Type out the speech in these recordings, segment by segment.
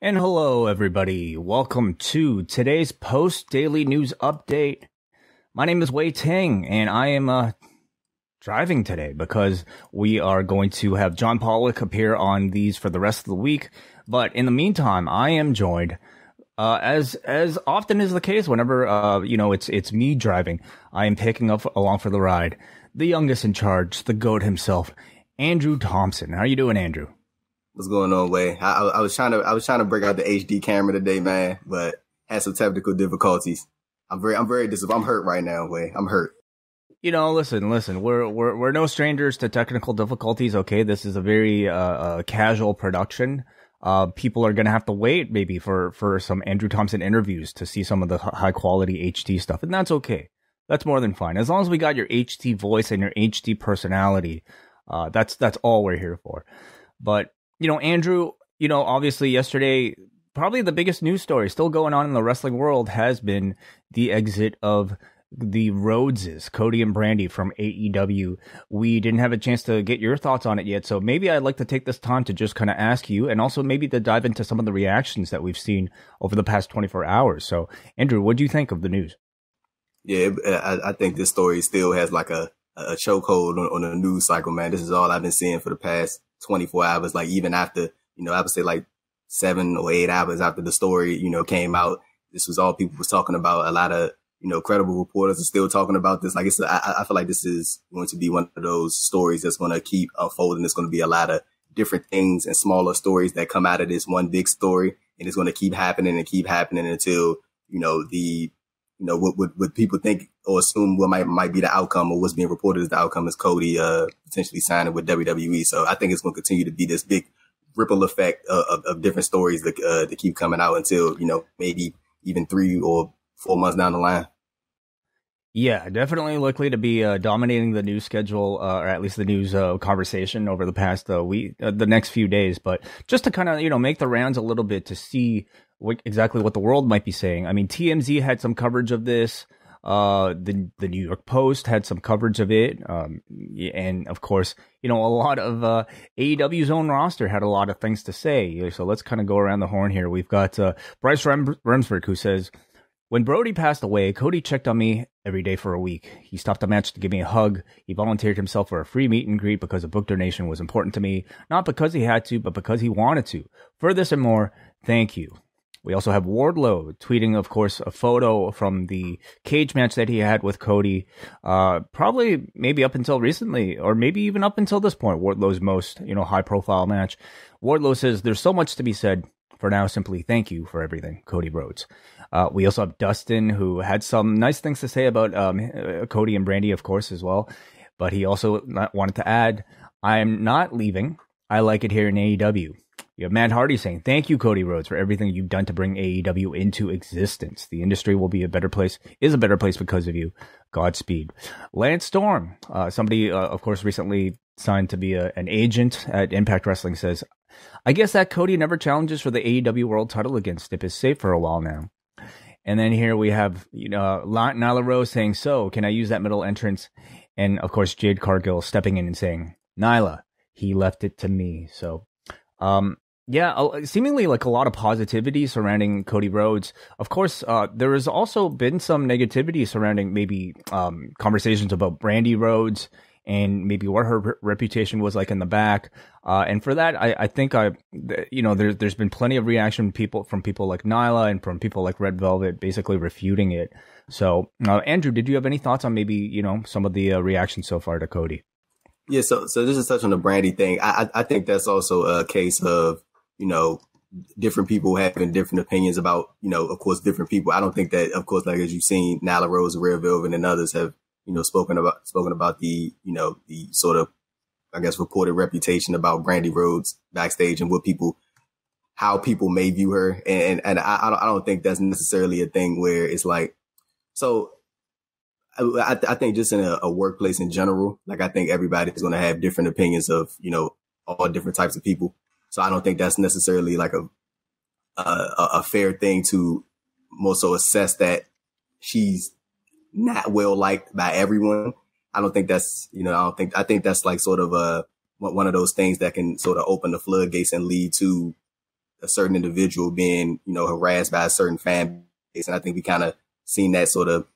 And hello, everybody. Welcome to today's post-daily news update. My name is Wai Ting, and I am driving today because we are going to have John Pollock appear on these for the rest of the week. But in the meantime, I am joined, as often is the case whenever it's me driving. I am picking up along for the ride the youngest in charge, the GOAT himself, Andrew Thompson. How you doing, Andrew? What's going on, Wai? I was trying to break out the HD camera today, man, but had some technical difficulties. I'm very disappointed. I'm hurt right now, Wai. I'm hurt. You know, listen. We're no strangers to technical difficulties. Okay, this is a very casual production. People are gonna have to wait maybe for some Andrew Thompson interviews to see some of the high quality HD stuff, and that's okay. That's more than fine. As long as we got your HD voice and your HD personality, that's all we're here for. But you know, Andrew, obviously yesterday, probably the biggest news story still going on in the wrestling world has been the exit of the Rhodeses, Cody and Brandi from AEW. We didn't have a chance to get your thoughts on it yet, so maybe I'd like to take this time to just kind of ask you, and also maybe to dive into some of the reactions that we've seen over the past 24 hours. So, Andrew, what do you think of the news? Yeah, I think this story still has like a chokehold on the news cycle, man. This is all I've been seeing for the past 24 hours. Like even after, I would say like 7 or 8 hours after the story, came out, this was all people was talking about. A lot of, credible reporters are still talking about this. Like I feel like this is going to be one of those stories that's going to keep unfolding. There's going to be a lot of different things and smaller stories that come out of this one big story. And it's going to keep happening until, what people think or assume what might be the outcome, or what's being reported as the outcome, is Cody potentially signing with WWE. So I think it's going to continue to be this big ripple effect of different stories that keep coming out until, maybe even 3 or 4 months down the line. Yeah, definitely likely to be dominating the news schedule, or at least the news conversation over the past week, the next few days. But just to kind of, make the rounds a little bit to see exactly what the world might be saying. I mean, TMZ had some coverage of this. The New York Post had some coverage of it. And of course, a lot of AEW's own roster had a lot of things to say. So let's kind of go around the horn here. We've got Bryce Remsburg, who says, "When Brody passed away, Cody checked on me every day for a week. He stopped a match to give me a hug. He volunteered himself for a free meet and greet because a book donation was important to me. Not because he had to, but because he wanted to. For this and more, thank you." We also have Wardlow tweeting, of course, a photo from the cage match that he had with Cody, probably maybe up until recently, or maybe even up until this point, Wardlow's most, high-profile match. Wardlow says, "There's so much to be said. For now, simply thank you for everything, Cody Rhodes." We also have Dustin, who had some nice things to say about Cody and Brandi, of course, as well. But he also wanted to add, "I am not leaving. I like it here in AEW." You have Matt Hardy saying, "Thank you, Cody Rhodes, for everything you've done to bring AEW into existence. The industry will be a better place because of you. Godspeed." Lance Storm, somebody, of course, recently signed to be an agent at Impact Wrestling, says, "I guess that Cody never challenges for the AEW World title again. Stip is safe for a while now." And then here we have, Nyla Rose saying, "So, can I use that middle entrance?" And, of course, Jade Cargill stepping in and saying, "Nyla, he left it to me." So, seemingly like a lot of positivity surrounding Cody Rhodes. Of course, there has also been some negativity surrounding maybe conversations about Brandi Rhodes and maybe what her reputation was like in the back. And for that, I think there's been plenty of reaction from people like Nyla and from people like Red Velvet basically refuting it. So, Andrew, did you have any thoughts on maybe, some of the reactions so far to Cody? Yeah, so this is touching on the Brandi thing. I think that's also a case of, different people having different opinions about, of course, different people. I don't think that, of course, like as you've seen, Nyla Rose, Red Velvet, and others have, spoken about the, the sort of, I guess, reported reputation about Brandi Rhodes backstage and how people may view her. And I don't think that's necessarily a thing where it's like, so I think just in a workplace in general, like I think everybody's going to have different opinions of, all different types of people. So I don't think that's necessarily like a fair thing to more so assess that she's not well liked by everyone. I don't think that's, I think that's like sort of one of those things that can sort of open the floodgates and lead to a certain individual being, harassed by a certain fan base. And I think we kind of seen that sort of,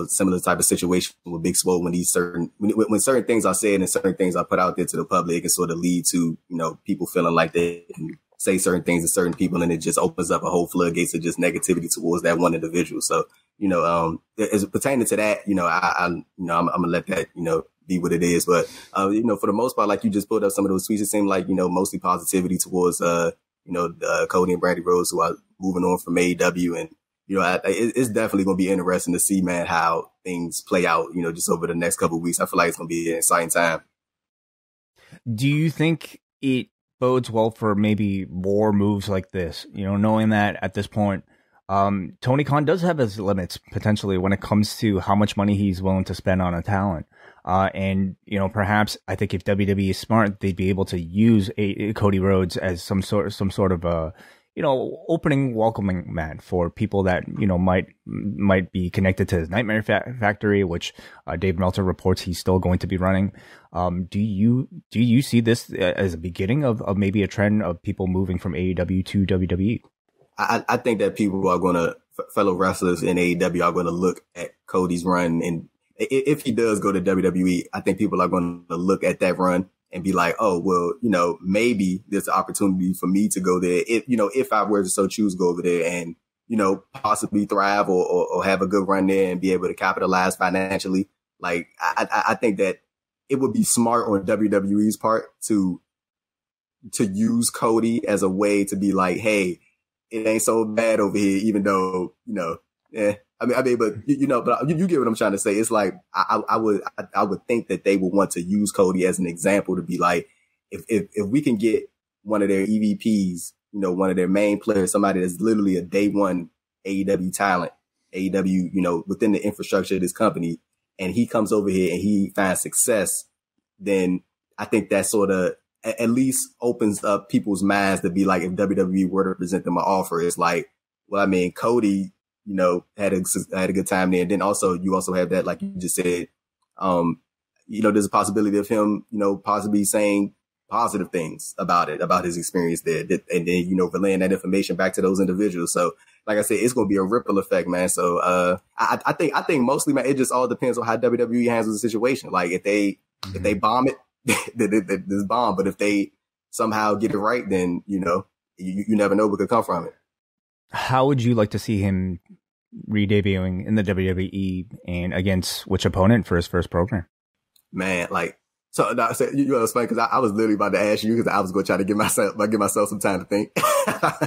similar type of situation with Big Swole when when certain things are said and certain things are put out there to the public, it can sort of lead to, people feeling like they can say certain things to certain people, and it just opens up a whole floodgates of just negativity towards that one individual. So, as pertaining to that, I'm gonna let that, be what it is. But, for the most part, like you just pulled up some of those tweets, it seemed like, mostly positivity towards, Cody and Brandi Rhodes, who are moving on from AEW. And, it's definitely going to be interesting to see, man, how things play out, just over the next couple of weeks. I feel like it's going to be an exciting time. Do you think it bodes well for maybe more moves like this, knowing that at this point, Tony Khan does have his limits potentially when it comes to how much money he's willing to spend on a talent. And, perhaps I think if WWE is smart, they'd be able to use Cody Rhodes as some sort of opening welcoming mat for people that, might be connected to his Nightmare Factory, which Dave Meltzer reports he's still going to be running. Do you see this as a beginning of maybe a trend of people moving from AEW to WWE? I think that people are going to, fellow wrestlers in AEW are going to look at Cody's run. And if he does go to WWE, I think people are going to look at that run and be like, oh, well, maybe there's an opportunity for me to go there. If I were to so choose, go over there and, possibly thrive or have a good run there and be able to capitalize financially. Like, I think that it would be smart on WWE's part to use Cody as a way to be like, hey, it ain't so bad over here, even though, but you get what I'm trying to say. It's like, I would think that they would want to use Cody as an example to be like, if we can get one of their EVPs, one of their main players, somebody that's literally a day one AEW talent, AEW, within the infrastructure of this company, and he comes over here and he finds success, then I think that sort of at least opens up people's minds to be like, if WWE were to present them an offer, it's like, well, I mean, Cody, had a good time there. And then also, you also have that, like you just said, there's a possibility of him, possibly saying positive things about his experience there. And then, relaying that information back to those individuals. So, like I said, it's going to be a ripple effect, man. So, I think mostly, man, it just all depends on how WWE handles the situation. Like if they bomb it, this bomb, but if they somehow get it right, then, you never know what could come from it. How would you like to see him re-debuting in the WWE and against which opponent for his first program? Man, like, so you know, it's funny because I was literally about to ask you because I was going to try to give myself some time to think about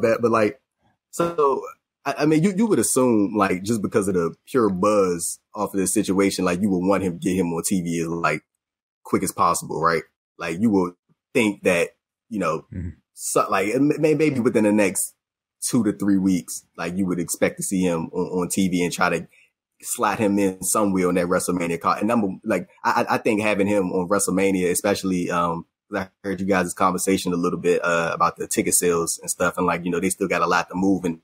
that. But like, so, I mean, you would assume like, just because of the pure buzz off of this situation, like you would want him to get him on TV as like quick as possible, right? Like you would think that, so, like maybe within the next 2 to 3 weeks, like you would expect to see him on TV and try to slot him in somewhere on that WrestleMania card. And I think having him on WrestleMania, especially, I heard you guys' conversation a little bit, about the ticket sales and stuff. And like, they still got a lot to move and,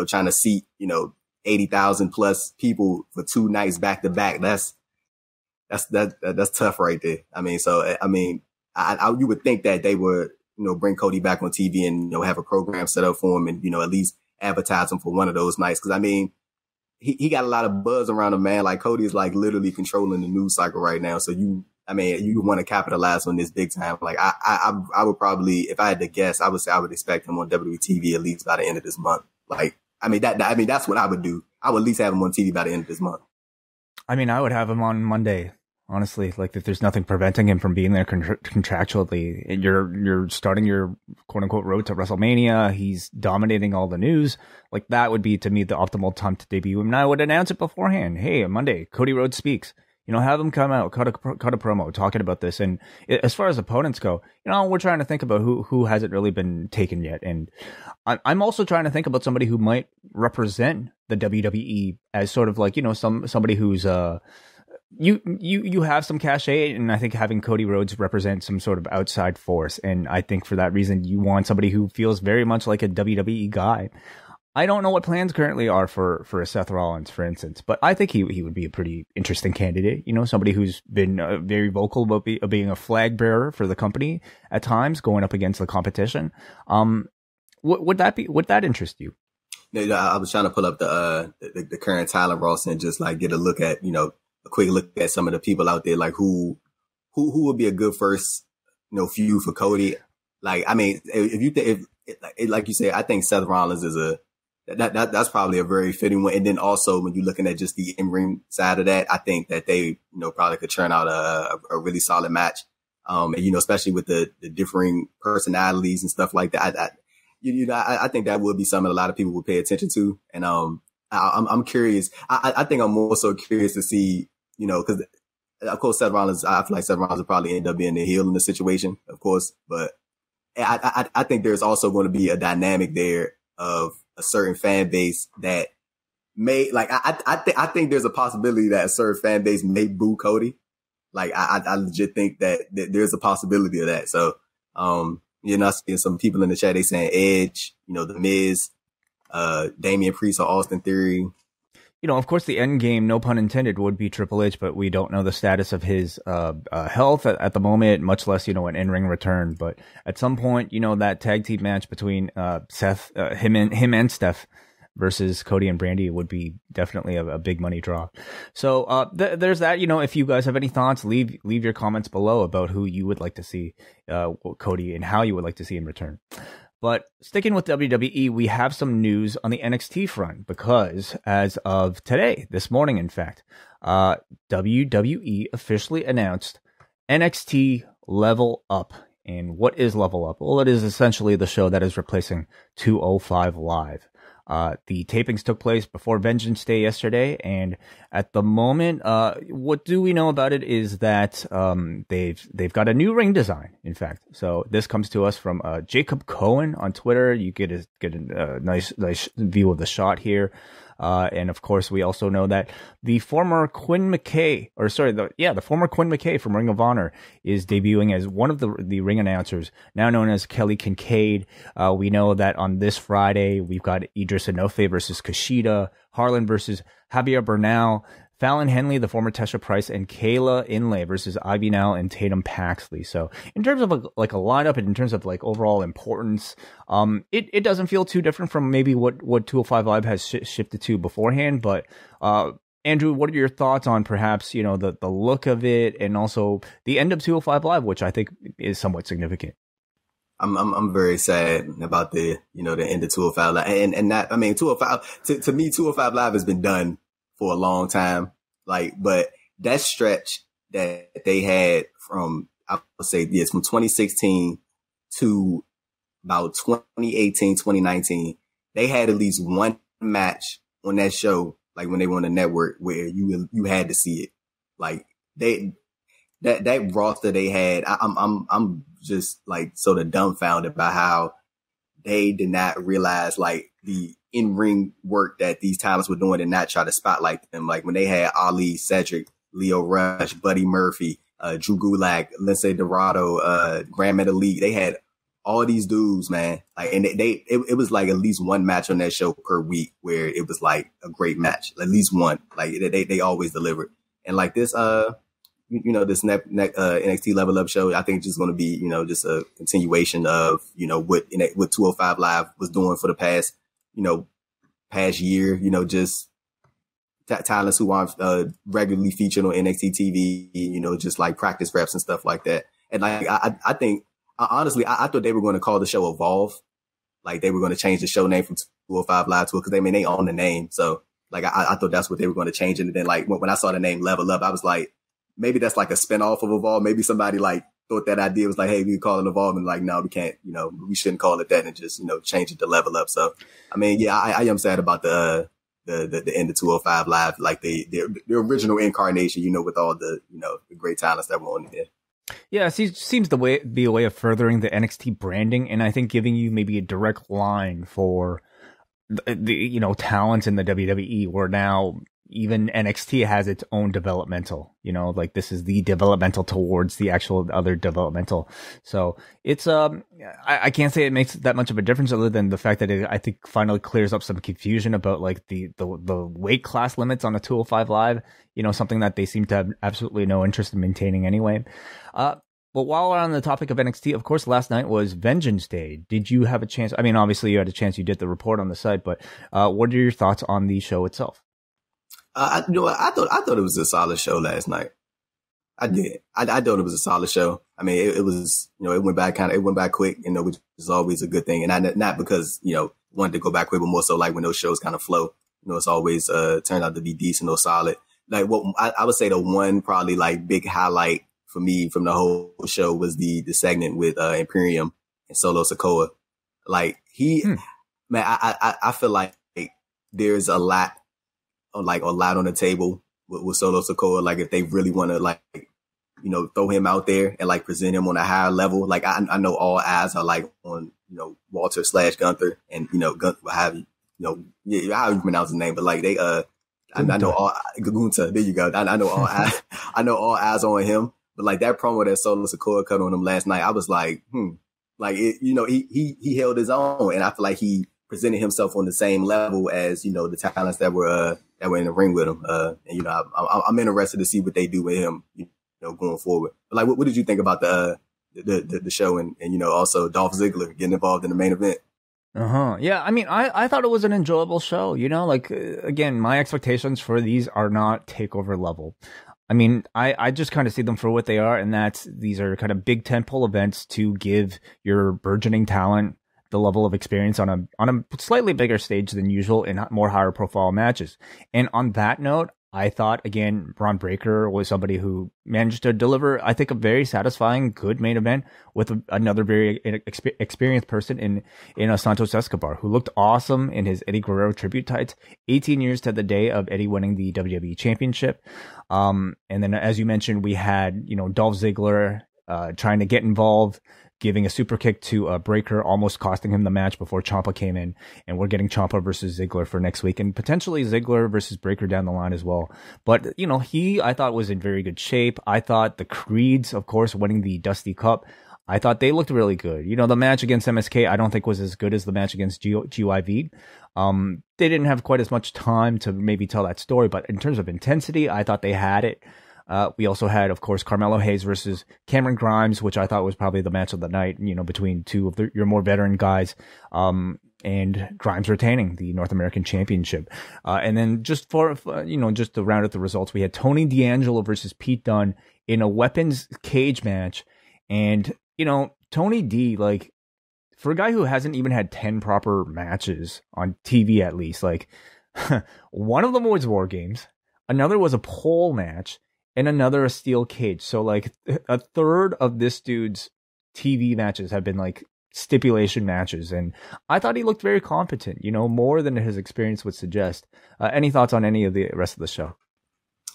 trying to seat, 80,000 plus people for 2 nights back to back. That's tough right there. I mean, so, I mean, you would think that they would, bring Cody back on TV and, have a program set up for him and, at least advertise him for one of those nights. Cause I mean, he got a lot of buzz around him, man. Like Cody is like literally controlling the news cycle right now. So you want to capitalize on this big time. Like I would probably, if I had to guess, I would say I would expect him on WWE at least by the end of this month. Like, that's what I would do. I would at least have him on TV by the end of this month. I mean, I would have him on Monday. Honestly, like if there's nothing preventing him from being there contractually, and you're starting your quote unquote road to WrestleMania, he's dominating all the news. Like that would be to me the optimal time to debut him. And I would announce it beforehand. Hey, Monday, Cody Rhodes speaks. Have him come out, cut a promo talking about this. And as far as opponents go, we're trying to think about who hasn't really been taken yet. And I'm also trying to think about somebody who might represent the WWE as sort of like, somebody who's you have some cachet, and I think having Cody Rhodes represent some sort of outside force. And I think for that reason, you want somebody who feels very much like a WWE guy. I don't know what plans currently are for a Seth Rollins, for instance, but I think he would be a pretty interesting candidate. You know, somebody who's been very vocal about being a flag bearer for the company at times, going up against the competition. Would that interest you? I was trying to pull up the current talent roster and just like get a look at, you know, a quick look at some of the people out there, like who would be a good first, you know, feud for Cody. Like, I mean, if you think, like you say, I think Seth Rollins is that's probably a very fitting one. And then also when you're looking at just the in-ring side of that, I think that they, you know, probably could churn out a really solid match. And, you know, especially with the differing personalities and stuff like that. I think that would be something a lot of people would pay attention to. And, I'm curious. I think I'm more so curious to see, you know, cause of course Seth Rollins, I feel like Seth Rollins will probably end up being the heel in the situation, of course, but I think there's also going to be a dynamic there of a certain fan base that may, like, I think there's a possibility that a certain fan base may boo Cody. Like, I legit think that there's a possibility of that. So, you know, I see some people in the chat, they saying Edge, you know, The Miz, Damian Priest or Austin Theory. You know, of course, the end game, no pun intended, would be Triple H, but we don't know the status of his health at the moment, much less, you know, an in-ring return. But at some point, you know, that tag team match between Seth, him and Steph versus Cody and Brandi would be definitely a big money draw. So there's that. You know, if you guys have any thoughts, leave your comments below about who you would like to see Cody and how you would like to see him return. But sticking with WWE, we have some news on the NXT front because as of today, this morning, in fact, WWE officially announced NXT Level Up. And what is Level Up? Well, it is essentially the show that is replacing 205 Live. The tapings took place before Vengeance Day yesterday, and at the moment, what do we know about it is that they've got a new ring design. In fact, so this comes to us from Jacob Cohen on Twitter. You get a nice view of the shot here. And of course, we also know that the former Quinn McKay from Ring of Honor is debuting as one of the ring announcers, now known as Kelly Kincaid. We know that on this Friday, we've got Idris Inoue versus Kushida, Harlan versus Javier Bernal, Fallon Henley, the former Tesha Price, and Kayla Inlay versus Ivy Nile and Tatum Paxley. So in terms of a lineup and in terms of like overall importance, it doesn't feel too different from maybe what 205 Live has shifted to beforehand. But Andrew, what are your thoughts on perhaps, you know, the look of it and also the end of 205 Live, which I think is somewhat significant? I'm very sad about the end of 205 Live and that, I mean, 205 to me, 205 Live has been done for a long time. Like, but that stretch that they had from, I would say, yes, from 2016 to about 2018, 2019, they had at least one match on that show, like when they were on the network, where you had to see it. Like that roster they had, I'm just like sort of dumbfounded by how they did not realize like the in-ring work that these talents were doing and not try to spotlight them. Like when they had Ali, Cedric, Leo Rush, Buddy Murphy, Drew Gulak, Lindsay Dorado, Grand Metalik, they had all these dudes, man. Like, and it was like at least one match on that show per week where it was like a great match, at least one. Like they always delivered. And like this, this NXT Level Up show, I think it's just going to be, just a continuation of, what 205 Live was doing for the past year, just talents who aren't regularly featured on NXT TV, just like practice reps and stuff like that. And like, I think, honestly, I thought they were going to call the show Evolve. Like they were going to change the show name from 205 Live to it because they own the name. So like, I thought that's what they were going to change it. And then like, when I saw the name Level Up, I was like, maybe that's like a spinoff of Evolve. Maybe somebody like thought that idea was like, hey, we call it Evolve, and like, no, we can't, we shouldn't call it that and just, change it to Level Up. So, I mean, yeah, I am sad about the end of 205 Live, like the original incarnation, with all the, the great talents that were on there. Yeah, it seems to be a way of furthering the NXT branding, and I think giving you maybe a direct line for the talents in the WWE, where now, even NXT has its own developmental, like this is the developmental towards the actual other developmental. So it's, I can't say it makes that much of a difference other than the fact that it, I think, finally clears up some confusion about like the weight class limits on a 205 Live, something that they seem to have absolutely no interest in maintaining anyway. But while we're on the topic of NXT, of course, last night was Vengeance Day. Did you have a chance? I mean, obviously you had a chance. You did the report on the site, but what are your thoughts on the show itself? I thought it was a solid show last night. I did. I thought it was a solid show. I mean, it was, it went by quick, which is always a good thing. And not because, wanted to go back quick, but more so like when those shows kind of flow, it's always turned out to be decent or solid. Like what I would say the one probably like big highlight for me from the whole show was the segment with Imperium and Solo Sikoa. Like man, I feel like there's a lot on the table with Solo Sikoa. Like if they really want to like, throw him out there and like present him on a higher level. Like I know all eyes are like on, Walter / Gunther and, how you pronounce his name, but like they, I know all Gunta. There you go. I know all eyes, eyes on him. But like that promo that Solo Sikoa cut on him last night, I was like, like it, he held his own, and I feel like he presented himself on the same level as the talents that were in the ring with him. And I'm interested to see what they do with him, going forward. But like, what did you think about the show and also Dolph Ziggler getting involved in the main event? Yeah, I mean, I thought it was an enjoyable show, like, again, my expectations for these are not takeover level. I mean, I just kind of see them for what they are, and these are kind of big tentpole events to give your burgeoning talent the level of experience on a slightly bigger stage than usual in more higher profile matches. And on that note, I thought, again, Braun Breaker was somebody who managed to deliver, I think, a very satisfying, good main event with another very experienced person in Santos Escobar, who looked awesome in his Eddie Guerrero tribute tights. 18 years to the day of Eddie winning the WWE Championship. And then, as you mentioned, we had, Dolph Ziggler trying to get involved, giving a super kick to Breaker, almost costing him the match before Ciampa came in. And we're getting Ciampa versus Ziggler for next week, and potentially Ziggler versus Breaker down the line as well. But, I thought was in very good shape. I thought the Creeds, of course, winning the Dusty Cup, I thought they looked really good. The match against MSK, I don't think was as good as the match against GYV. They didn't have quite as much time to maybe tell that story, but in terms of intensity, I thought they had it. We also had, of course, Carmelo Hayes versus Cameron Grimes, which I thought was probably the match of the night, between two of your more veteran guys, and Grimes retaining the North American Championship. And then just just to round out the results, we had Tony D'Angelo versus Pete Dunne in a weapons cage match. And, Tony D, like, for a guy who hasn't even had 10 proper matches on TV, at least, like, one of them was War Games, another was a pole match, and another a steel cage. So like a third of this dude's TV matches have been like stipulation matches. And I thought he looked very competent, more than his experience would suggest. Any thoughts on any of the rest of the show?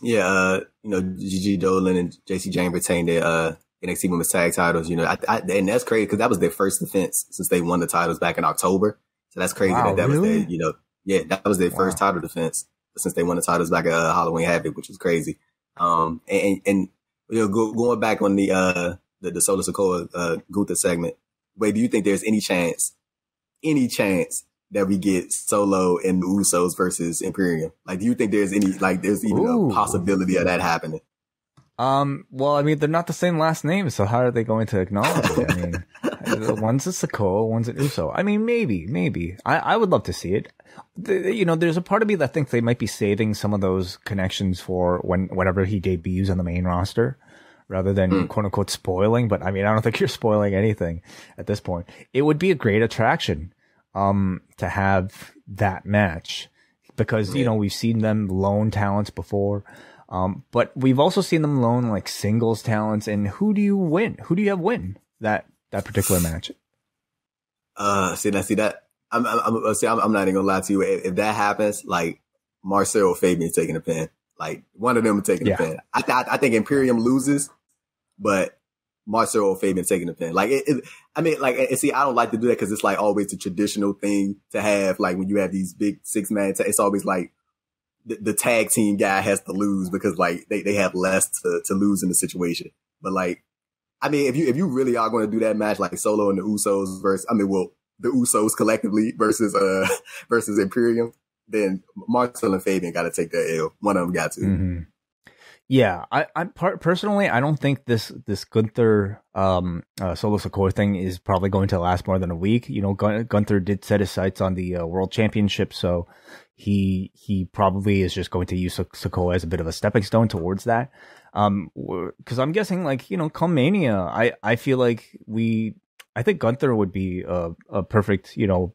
Yeah. Gigi Dolan and JC Jane retained their NXT Women's Tag titles. And that's crazy because that was their first defense since they won the titles back in October. So that's crazy. Wow, that really? was that was their first title defense since they won the titles back at Halloween Havoc, which was crazy. And going back on the Solo Sikoa Gunther segment, wait, do you think there's any chance that we get Solo and the Usos versus Imperium? Like, do you think there's even a possibility of that happening? Well, I mean, they're not the same last name, so how are they going to acknowledge it? I mean, one's a Sikoa, one's an Uso. I mean, maybe. I would love to see it. There's a part of me that thinks they might be saving some of those connections for whenever he debuts on the main roster, rather than quote unquote spoiling. But I mean, I don't think you're spoiling anything at this point. It would be a great attraction, to have that match, because, we've seen them loan talents before. But we've also seen them loan like singles talents. And who do you win? Who do you have win that particular match? See that. I'm not even gonna lie to you. If that happens, like Marcel or Fabian taking the pin, like one of them taking the pin. I think Imperium loses, but Marcel or Fabian taking the pin. Like I don't like to do that because it's like always a traditional thing to have. Like when you have these big 6-man, it's always like the tag team guy has to lose because like they have less to lose in the situation. But like, I mean, if you really are going to do that match, like Solo and the Usos versus, the Usos collectively versus Imperium, then Marcel and Fabian got to take that L. One of them got to. Mm-hmm. Yeah, I personally, I don't think this Gunther Solo Sikoa thing is probably going to last more than a week. You know, Gunther did set his sights on the World Championship, so he probably is just going to use Sikoa as a bit of a stepping stone towards that. Because I'm guessing, like, you know, come Mania, I feel like I think Gunther would be a perfect, you know,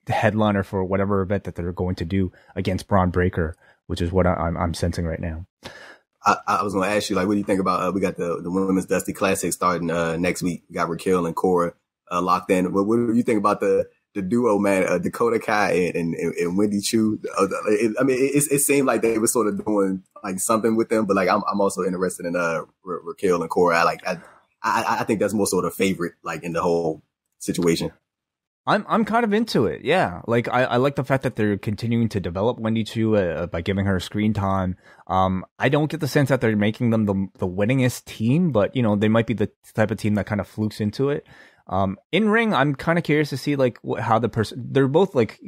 headliner for whatever event that they're going to do against Braun Breaker, which is what I'm sensing right now. I was going to ask you, like, what do you think about, we got the Women's Dusty Classic starting next week. We got Raquel and Cora locked in. What do you think about the duo, man, Dakota Kai and Wendy Chu? It seemed like they were sort of doing like something with them, but like I'm also interested in Raquel and Cora. I think that's more sort of favorite, like, in the whole situation. I'm kind of into it. Yeah. Like, I like the fact that they're continuing to develop Wendy Chu by giving her screen time. I don't get the sense that they're making them the winningest team, but, you know, they might be the type of team that kind of flukes into it. In ring, I'm kind of curious to see like how they're both like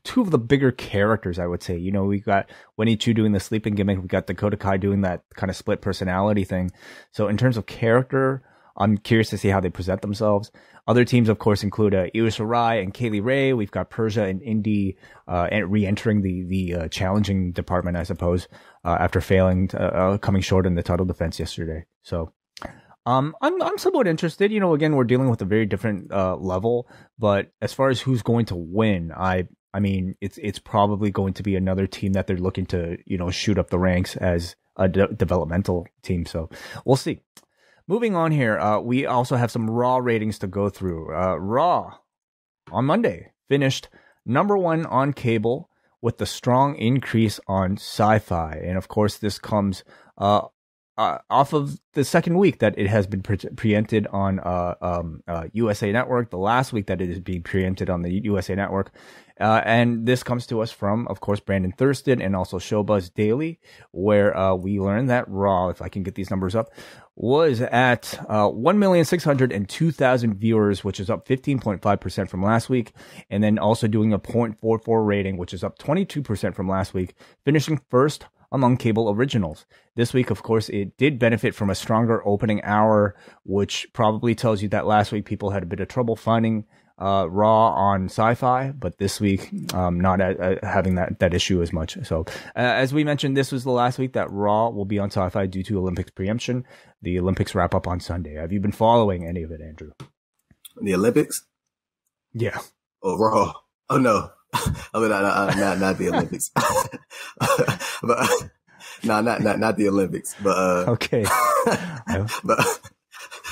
two of the bigger characters, I would say. You know, we got Wendy Chu doing the sleeping gimmick. We got Dakota Kai doing that kind of split personality thing. So in terms of character, I'm curious to see how they present themselves. Other teams, of course, include Io Shirai and Kaylee Ray. We've got Persia and Indy re-entering the challenging department, I suppose, after failing coming short in the title defense yesterday. So I'm somewhat interested. You know, again, we're dealing with a very different level, but as far as who's going to win, I mean, it's probably going to be another team that they're looking to, you know, shoot up the ranks as a developmental team. So we'll see. Moving on here, we also have some Raw ratings to go through. Raw on Monday finished number 1 on cable with the strong increase on Sci-Fi. And of course, this comes off of the second week that it has been preempted on USA Network, the last week that it is being preempted on the USA Network. And this comes to us from, of course, Brandon Thurston and also Showbuzz Daily, where we learned that Raw, if I can get these numbers up, was at 1,602,000 viewers, which is up 15.5% from last week, and then also doing a 0.44 rating, which is up 22% from last week, finishing first among cable originals. This week, of course, it did benefit from a stronger opening hour, which probably tells you that last week people had a bit of trouble finding Raw on Sci-Fi, but this week not having that issue as much. So as we mentioned, this was the last week that Raw will be on Sci-Fi due to Olympics preemption. The Olympics wrap up on Sunday. Have you been following any of it, Andrew? The Olympics? Yeah. Oh, Raw. Oh no. I mean, not the Olympics. But not the Olympics. But okay.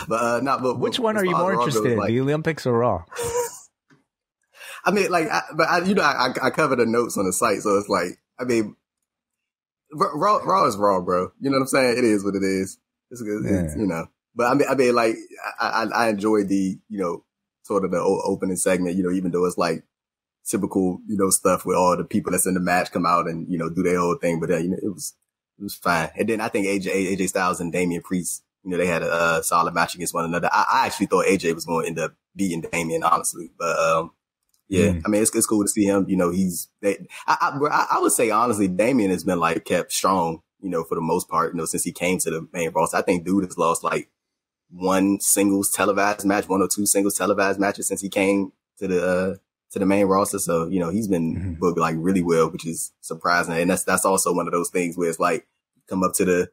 but which one are you more interested in, the Olympics or Raw? I mean, like, I cover the notes on the site, so it's like, I mean, Raw is Raw, bro. You know what I'm saying? It is what it is. It's good, yeah. You know. But I mean, like, I enjoyed the, you know, sort of the opening segment, you know, even though it's like typical, you know, stuff where all the people that's in the match come out and, you know, do their whole thing. But you know, it was fine. And then I think AJ Styles and Damian Priest, you know, they had a solid match against one another. I actually thought AJ was going to end up beating Damian, honestly. But yeah, I mean, it's cool to see him. You know, I would say honestly, Damian has been like kept strong, you know, for the most part, you know, since he came to the main roster. I think dude has lost like one or two singles televised matches since he came to the main roster. So, you know, he's been booked like really well, which is surprising. And that's also one of those things where it's like come up to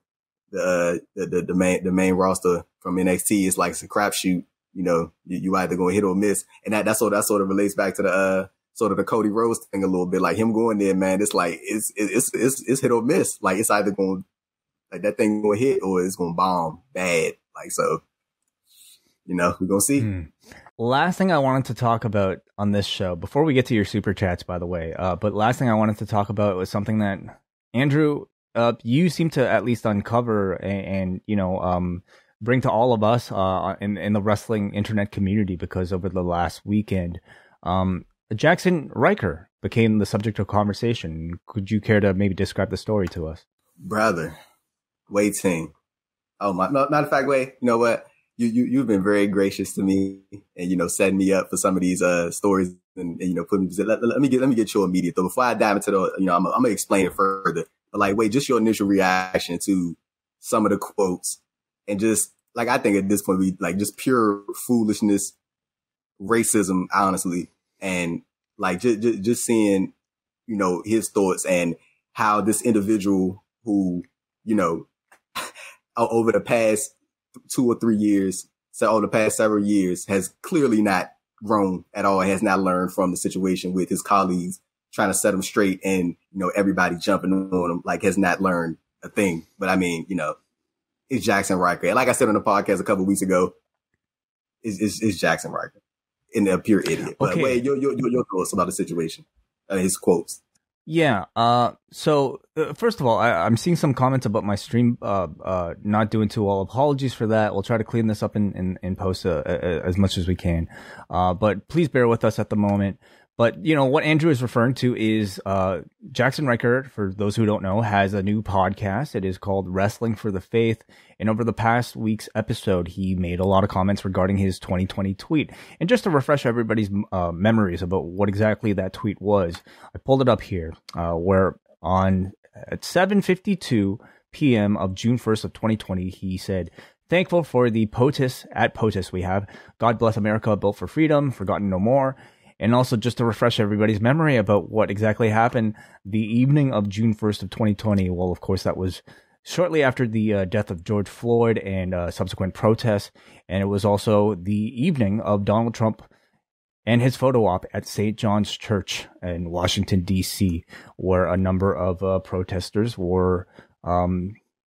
the main roster from NXT. It's like it's a crapshoot. You know, you either going to hit or miss. And that sort of relates back to the sort of the Cody Rhodes thing a little bit. Like him going there, man, it's like it's hit or miss. Like it's either going like that thing going to hit or it's going to bomb bad. Like, so, you know, we're going to see. Last thing I wanted to talk about on this show, before we get to your super chats, by the way, but last thing I wanted to talk about was something that Andrew, you seem to at least uncover and you know, bring to all of us in the wrestling internet community, because over the last weekend, Jaxson Ryker became the subject of conversation. Could you care to maybe describe the story to us? Brother, Wai Ting. Oh my! Matter of fact, Wai, you know what? You've been very gracious to me, and setting me up for some of these stories, and putting me. Let me get your immediate though. Before I dive into the, I'm gonna explain it further. But like, wait, just your initial reaction to some of the quotes, and just like I think at this point we like just pure foolishness, racism, honestly, and like just seeing his thoughts and how this individual who over the past 2 or 3 years, so over the past several years, has clearly not grown at all, has not learned from the situation with his colleagues trying to set him straight, and everybody jumping on him, like has not learned a thing. But I mean, it's Jaxson Ryker, and like I said on the podcast a couple of weeks ago, it's Jaxson Ryker, and a pure idiot. But okay. Wait, your thoughts about the situation, his quotes. Yeah. So first of all, I'm seeing some comments about my stream not doing too well. Apologies for that. We'll try to clean this up in post as much as we can. But please bear with us at the moment. But what Andrew is referring to is Jaxson Ryker, for those who don't know, has a new podcast. It is called Wrestling for the Faith. And over the past week's episode, he made a lot of comments regarding his 2020 tweet. And just to refresh everybody's memories about what exactly that tweet was, I pulled it up here, where at 7:52 p.m. of June 1st of 2020, he said, "Thankful for the POTUS we have. God bless America, built for freedom, forgotten no more." And also just to refresh everybody's memory about what exactly happened the evening of June 1st of 2020. Well, of course, that was shortly after the death of George Floyd and subsequent protests. And it was also the evening of Donald Trump and his photo op at St. John's Church in Washington, D.C., where a number of protesters were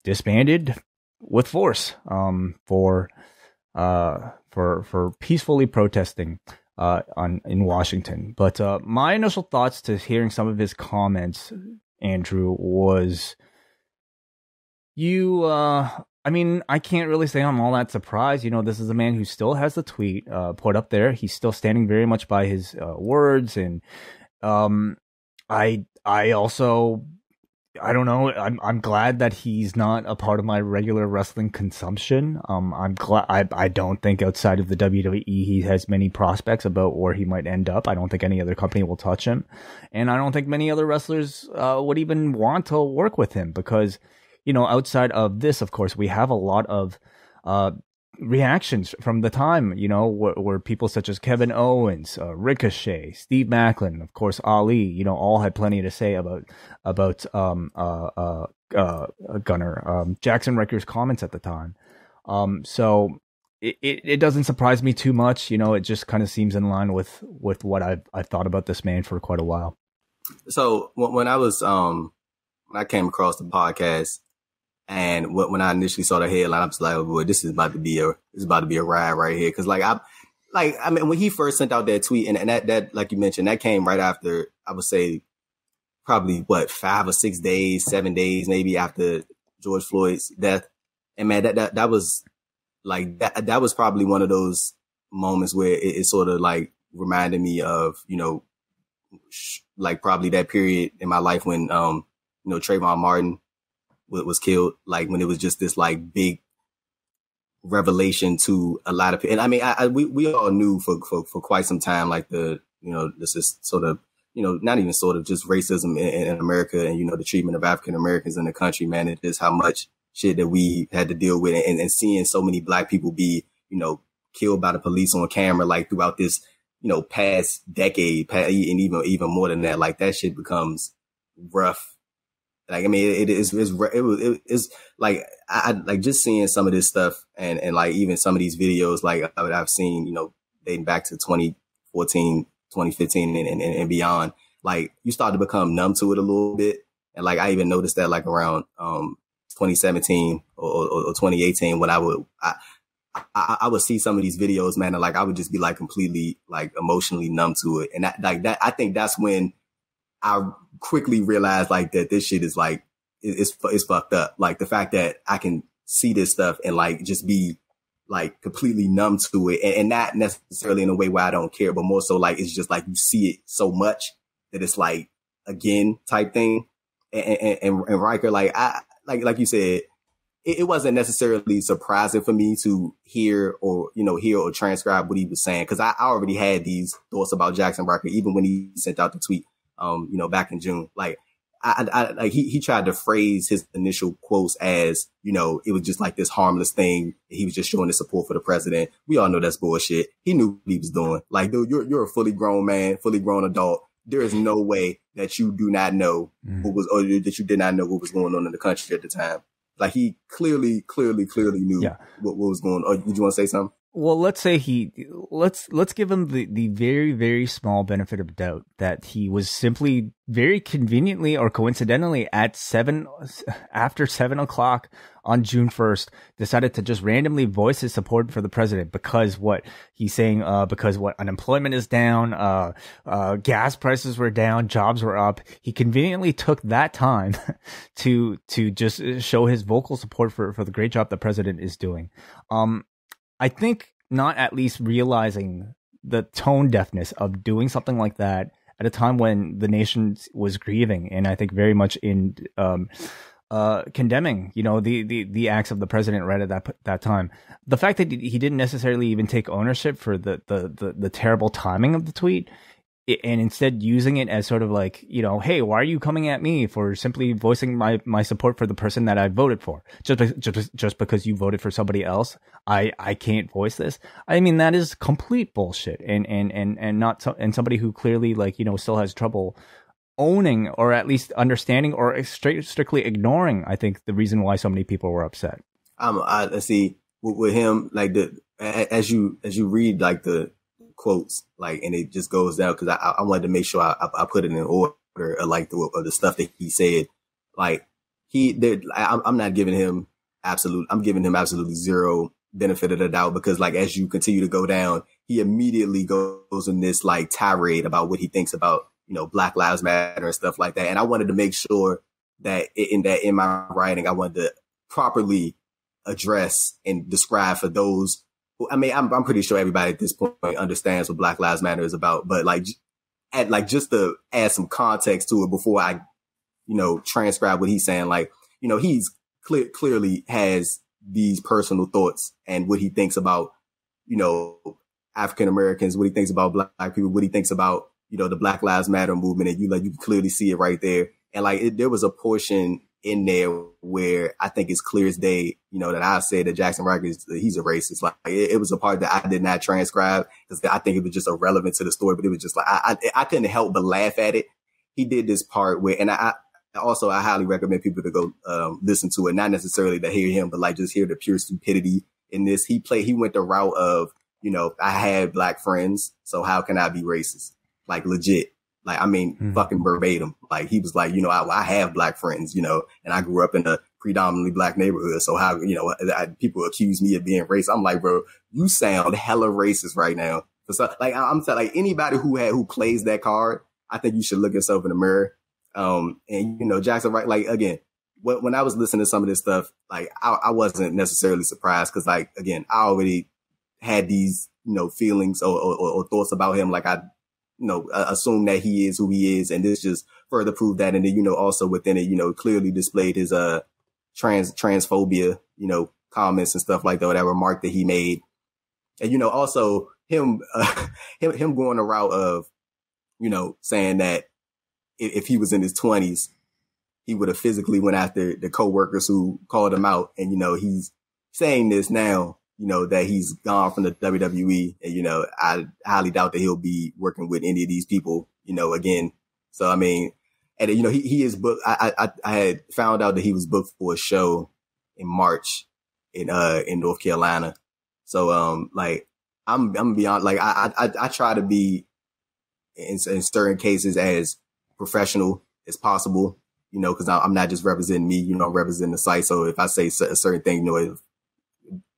disbanded with force for peacefully protesting in Washington. But my initial thoughts to hearing some of his comments, Andrew, was I mean, I can't really say I'm all that surprised. This is a man who still has the tweet put up there. He's still standing very much by his words, and I also, I don't know. I'm glad that he's not a part of my regular wrestling consumption. I'm glad. I don't think outside of the WWE he has many prospects about where he might end up. I don't think any other company will touch him, and I don't think many other wrestlers would even want to work with him because, outside of this, of course, we have a lot of reactions from the time, where people such as Kevin Owens, Ricochet, Steve Macklin, of course, Ali, all had plenty to say about Jaxson Ryker's comments at the time. So it doesn't surprise me too much. It just kind of seems in line with what I've thought about this man for quite a while. So when when I came across the podcast, and when I initially saw the headline, I was like, "Oh boy, this is about to be a ride right here." Because I mean, when he first sent out that tweet, and that like you mentioned, that came right after, I would say, probably 5 or 6 days, 7 days, maybe after George Floyd's death. And man, that was like that was probably one of those moments where it sort of like reminded me of like probably that period in my life when Trayvon Martin was killed, like when it was just this like big revelation to a lot of people. And I mean, we all knew for quite some time, like this is sort of, not even sort of, just racism in America and, the treatment of African Americans in the country, man. It is how much shit that we had to deal with, and seeing so many Black people be, killed by the police on camera, like throughout this, past decade, and even more than that, like that shit becomes rough. Like, I mean, it is like, I like just seeing some of this stuff and like even some of these videos, like I've seen, dating back to 2014, 2015 and beyond, like you start to become numb to it a little bit. And like, I even noticed that like around, 2017 or 2018 when I would see some of these videos, man, and like, I would just be like completely like emotionally numb to it. And that, I think that's when I quickly realized like that this shit is like, it's fucked up. Like the fact that I can see this stuff and like just be like completely numb to it, and not necessarily in a way where I don't care, but more so like it's just like you see it so much that it's like again type thing. And Ryker, like you said, it wasn't necessarily surprising for me to hear or transcribe what he was saying, because I already had these thoughts about Jaxson Ryker even when he sent out the tweet, back in June. Like he tried to phrase his initial quotes as, it was just like this harmless thing. He was just showing his support for the president. We all know that's bullshit. He knew what he was doing. Like, dude, you're a fully grown man, fully grown adult. There is no way that you do not know that you did not know what was going on in the country at the time. Like, he clearly knew what was going on. Did you want to say something? Well, let's say let's give him the very, very small benefit of doubt that he was simply very conveniently or coincidentally after 7 o'clock on June 1st, decided to just randomly voice his support for the president because he's saying, because unemployment is down, gas prices were down, jobs were up. He conveniently took that time to just show his vocal support for the great job the president is doing. I think not at least realizing the tone deafness of doing something like that at a time when the nation was grieving, and I think very much in condemning, the acts of the president right at that time. The fact that he didn't necessarily even take ownership for the terrible timing of the tweet, and instead using it as sort of like, hey, why are you coming at me for simply voicing my support for the person that I voted for? Just because you voted for somebody else, I can't voice this. I mean, that is complete bullshit, and somebody who clearly still has trouble owning or at least understanding or strictly ignoring, I think, the reason why so many people were upset. I see with him, like as you read like the quotes, like, and it just goes down, because I wanted to make sure I put it in order of like the stuff that he said. Like I'm not giving him I'm giving him absolutely zero benefit of the doubt, because like as you continue to go down, he immediately goes in this like tirade about what he thinks about Black Lives Matter and stuff like that. And I wanted to make sure that in my writing, I wanted to properly address and describe for those. I mean, I'm pretty sure everybody at this point understands what Black Lives Matter is about, but just to add some context to it before I, transcribe what he's saying. Like, he's clearly has these personal thoughts and what he thinks about, African Americans, what he thinks about Black people, what he thinks about, the Black Lives Matter movement. And you can clearly see it right there. And there was a portion in there where I think it's clear as day, that I said that Jaxson Ryker he's a racist. Like it was a part that I did not transcribe because I think it was just irrelevant to the story, but it was just like, I couldn't help but laugh at it. He did this part where, and I highly recommend people to go, listen to it. Not necessarily to hear him, but just hear the pure stupidity in this. He went the route of, I had Black friends, so how can I be racist? Like legit. Like, I mean, fucking verbatim. Like, he was like, I have Black friends, and I grew up in a predominantly Black neighborhood. So how, people accuse me of being racist. I'm like, bro, you sound hella racist right now. So, I'm saying, like, anybody who plays that card, I think you should look yourself in the mirror. And, Jaxson, right? Like, again, when I was listening to some of this stuff, like, I wasn't necessarily surprised because, like, again, I already had these, feelings or thoughts about him. Like, I assume that he is who he is. And this just further proved that. And then, also within it, clearly displayed his, transphobia, comments and stuff like that, that remark that he made. And, also him going the route of, saying that if he was in his 20s, he would have physically went after the coworkers who called him out. And, he's saying this now, that he's gone from the WWE, and, I highly doubt that he'll be working with any of these people, again. So, I mean, and, he is booked. I had found out that he was booked for a show in March in North Carolina. So, I'm beyond, I try to be in certain cases as professional as possible, cause I'm not just representing me, I'm representing the site. So if I say a certain thing, it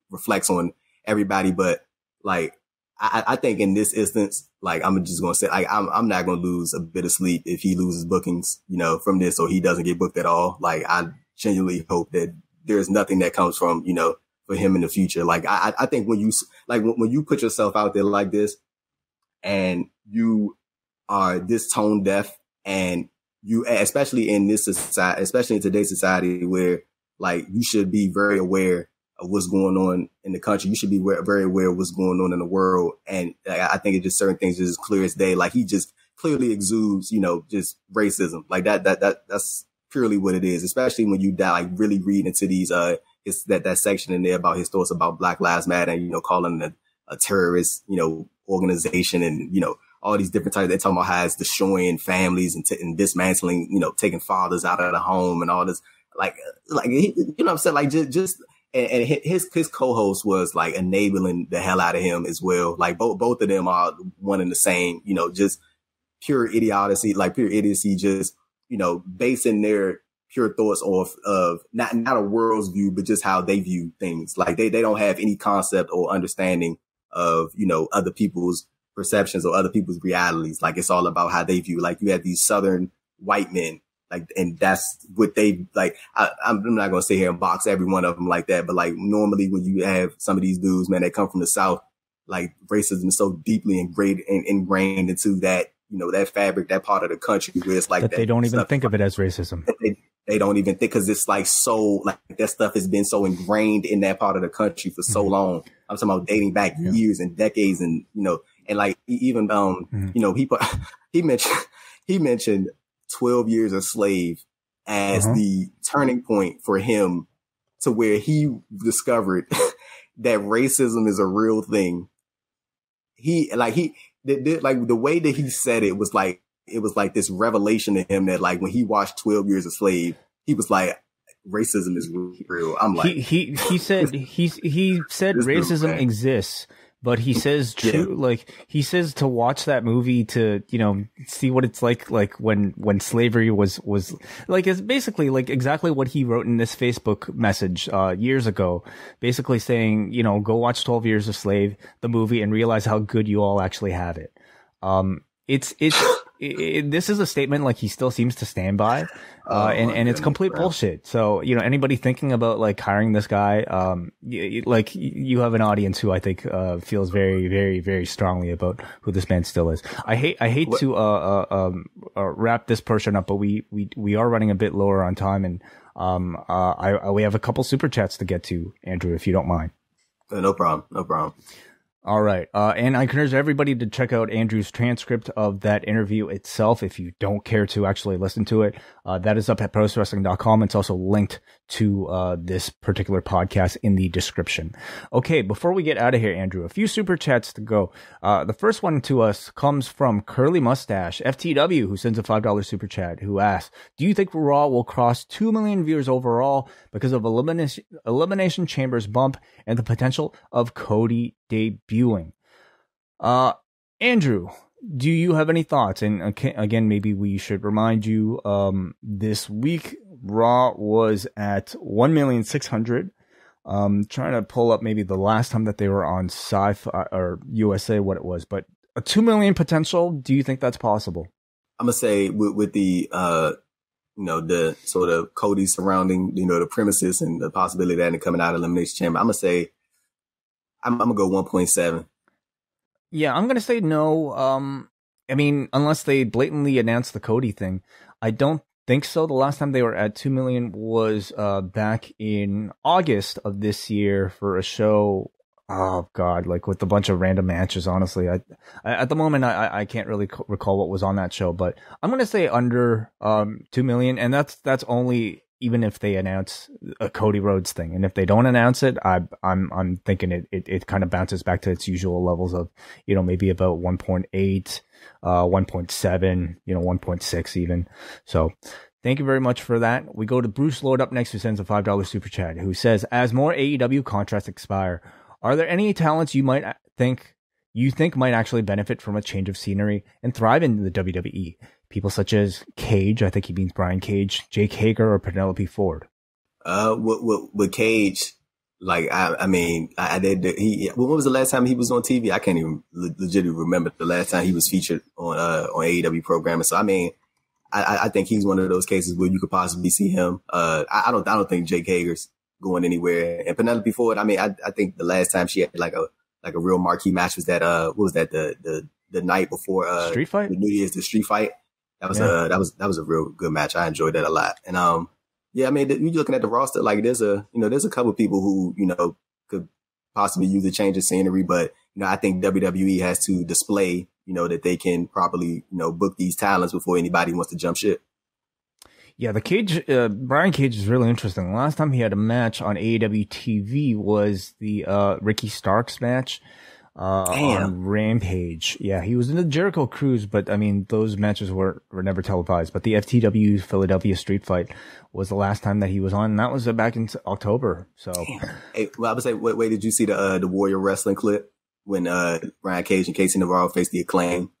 reflects on everybody. But I think in this instance, I'm just going to say, I'm not going to lose a bit of sleep if he loses bookings, from this, or he doesn't get booked at all. I genuinely hope that there's nothing that comes from, for him in the future. I think when you put yourself out there like this and you are this tone deaf And you, especially in this society, especially in today's society where like you should be very aware of what's going on in the country. You should be very aware of what's going on in the world. And I think it just certain things just as clear as day. Like he just clearly exudes, just racism. Like that's purely what it is, especially when you like really read into these, that section in there about his thoughts about Black Lives Matter and, calling it a terrorist, organization and, all these different types. They're talking about how it's destroying families and dismantling, taking fathers out of the home and all this. Like, what I'm saying? Like just, and his co-host was like enabling the hell out of him as well. Like both of them are one and the same, just pure idiocy, just, basing their pure thoughts off of not a world's view, but just how they view things. Like they don't have any concept or understanding of, other people's perceptions or other people's realities. Like it's all about how they view. Like you have these Southern white men, like, and that's what they like. I'm not going to sit here and box every one of them like that, but like normally when you have some of these dudes, man, that come from the South, like racism is so deeply ingrained into that, that fabric, that part of the country where it's like that they don't even think of it as racism. They don't even think, because it's like so, like that stuff has been so ingrained in that part of the country for so long. I'm talking about dating back years and decades, and and like even he mentioned 12 years a slave as the turning point for him, to where he discovered that racism is a real thing. The way that he said it was like this revelation to him that like when he watched 12 Years a Slave, he was like, racism is real. I'm like, he said racism exists, but he says he says to watch that movie to, see what it's like when slavery was like, it's basically like exactly what he wrote in this Facebook message, years ago, basically saying, go watch 12 Years a Slave, the movie, and realize how good you all actually have it. This is a statement like he still seems to stand by, and it's complete bullshit. So, anybody thinking about like hiring this guy, like you have an audience who I think, feels very, very, very strongly about who this man still is. I hate to, wrap this portion up, but we are running a bit lower on time, and, we have a couple super chats to get to, Andrew, if you don't mind. No problem. All right. And I encourage everybody to check out Andrew's transcript of that interview itself if you don't care to actually listen to it. That is up at ProWrestling.com. It's also linked to this particular podcast in the description. Okay, before we get out of here, Andrew, a few super chats to go. The first one to us comes from Curly Mustache, FTW, who sends a $5 super chat, who asks, do you think Raw will cross 2 million viewers overall because of Elimination Chamber's bump and the potential of Cody debuting? Andrew, do you have any thoughts? And again, maybe we should remind you, this week Raw was at 1,600,000. Trying to pull up maybe the last time that they were on Sci-Fi or USA, what it was, but a 2 million potential. Do you think that's possible? I'm gonna say with the the sort of Cody surrounding the premises and the possibility of that coming out of Elimination Chamber, I'm gonna say I'm gonna go 1.7. Yeah, I'm gonna say no. I mean, unless they blatantly announce the Cody thing, I don't think so. The last time they were at 2 million was back in August of this year for a show. Oh God, like with a bunch of random matches. Honestly, I at the moment I can't really recall what was on that show, but I'm gonna say under 2 million, and that's only even if they announce a Cody Rhodes thing. And if they don't announce it, I'm thinking it kind of bounces back to its usual levels of, maybe about 1.8, 1.7, 1.6 even. So thank you very much for that. We go to Bruce Lord up next, who sends a $5 super chat, who says, as more AEW contracts expire, are there any talents you think might actually benefit from a change of scenery and thrive in the WWE? People such as Cage, I think he means Brian Cage, Jake Hager, or Penelope Ford. With Cage, like when was the last time he was on TV? I can't even legitimately remember the last time he was featured on AEW programming. So I think he's one of those cases where you could possibly see him. I don't think Jake Hager's going anywhere. And Penelope Ford, I think the last time she had like a real marquee match was that the night before Street Fight? The New Year's, the Street Fight. That was a real good match. I enjoyed that a lot. And yeah, I mean, you're looking at the roster, like there's a couple of people who could possibly use a change of scenery, but I think WWE has to display that they can properly book these talents before anybody wants to jump ship. Yeah, the Cage, Brian Cage is really interesting. The last time he had a match on AEW TV was the Ricky Starks match on Rampage. Yeah, he was in the Jericho Cruise, but I mean, those matches were never televised. But the FTW Philadelphia Street Fight was the last time that he was on, and that was back in October. So, hey, well, I would say, wait, did you see the Warrior Wrestling clip when Brian Cage and Casey Navarro faced the Acclaim?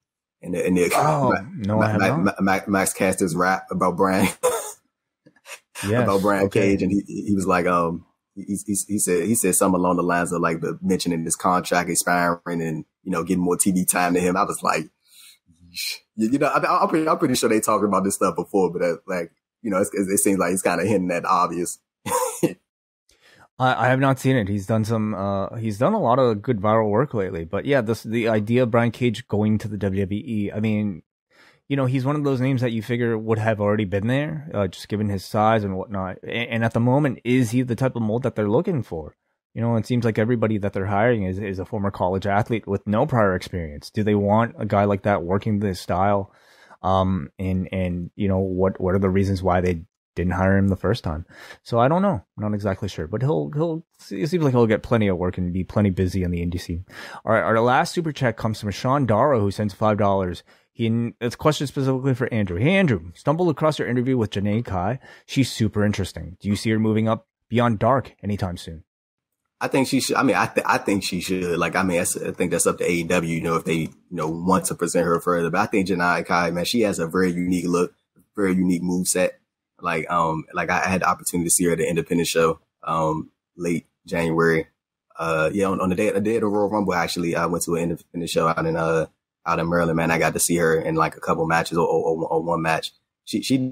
And No, I have not. Max Caster's rap about Brian, about Brian Cage, and he was like, he said something along the lines of like mentioning his contract expiring and getting more TV time to him. I was like, I'm pretty sure they talked about this stuff before, but it seems like it's kind of hinting at obvious. I have not seen it. He's done a lot of good viral work lately. But yeah, the idea of Brian Cage going to the WWE, I mean, he's one of those names that you figure would have already been there, just given his size and whatnot. And at the moment, is he the type of mold that they're looking for? It seems like everybody that they're hiring is a former college athlete with no prior experience. Do they want a guy like that working this style? And what are the reasons why they didn't hire him the first time? So I don't know. I'm not exactly sure, but it seems like he'll get plenty of work and be plenty busy on the indie scene. All right. Our last super chat comes from Sean Darrow, who sends $5. It's a question specifically for Andrew. Hey, Andrew, stumbled across your interview with Janae Kai. She's super interesting. Do you see her moving up beyond dark anytime soon? I think she should. I mean, I think she should. I think that's up to AEW, if they, want to present her further. But I think Janae Kai, man, she has a very unique look, very unique moveset. I had the opportunity to see her at the independent show, late January. On the day of the Royal Rumble, actually, I went to an independent show out in Maryland, man. I got to see her in like a couple matches or one match. She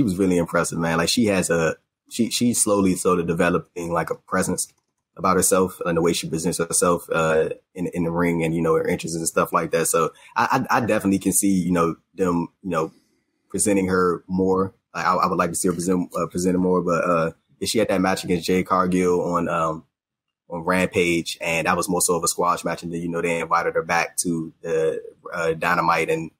was really impressive, man. Like she's slowly sort of developing like a presence about herself and the way she presents herself, in the ring and, her interests and stuff like that. So I definitely can see, them, presenting her more. I would like to see her presented more, but she had that match against Jade Cargill on Rampage, and that was more so of a squash match. And then they invited her back to the Dynamite and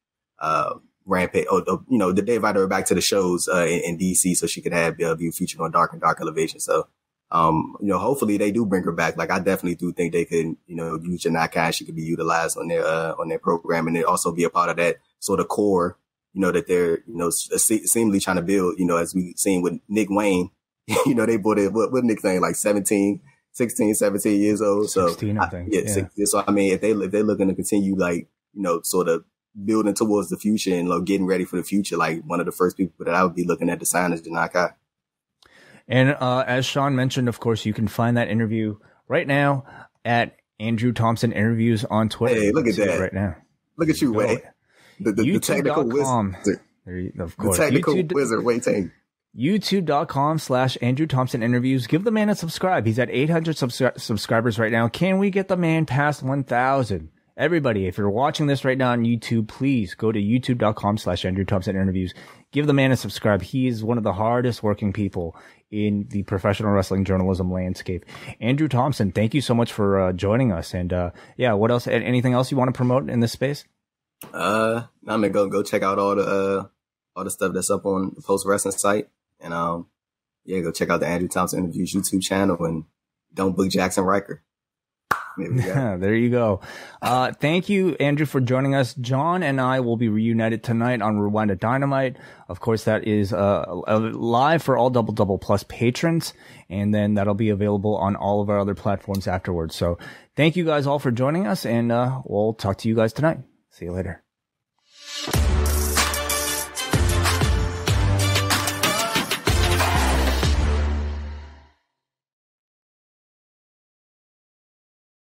Rampage. They invited her back to the shows in DC so she could be featured on Dark and Dark Elevation. So hopefully they do bring her back. Like I definitely do think they could use Janae Kai. She could be utilized on their program, and it also be a part of that sort of core. That they're, seemingly trying to build, as we've seen with Nick Wayne, they bought it, what Nick saying, like 16, 17 years old. So, 16, I think. So, I mean, if they're looking to continue, sort of building towards the future and getting ready for the future, like one of the first people that I would be looking at to sign is Janae Kai. And, as Sean mentioned, of course, you can find that interview right now at Andrew Thompson Interviews on Twitter. Hey, look at that. Right now. Look at you, Wai. The technical wizard. Of course. The technical wizard, Wai Ting. YouTube.com/Andrew Thompson Interviews. Give the man a subscribe. He's at 800 subscribers right now. Can we get the man past 1,000? Everybody, if you're watching this right now on YouTube, please go to youtube.com/Andrew Thompson Interviews. Give the man a subscribe. He is one of the hardest working people in the professional wrestling journalism landscape. Andrew Thompson, thank you so much for joining us. And what else? Anything else you want to promote in this space? I'm gonna go check out all the stuff that's up on the Post Wrestling site, and go check out the Andrew Thompson Interviews YouTube channel, and don't book Jaxson Ryker. There you go. Thank you, Andrew, for joining us. John and I will be reunited tonight on Rewind to Dynamite. Of course, that is live for all Double Double Plus patrons, and then that'll be available on all of our other platforms afterwards. So thank you guys all for joining us, and we'll talk to you guys tonight. See you later.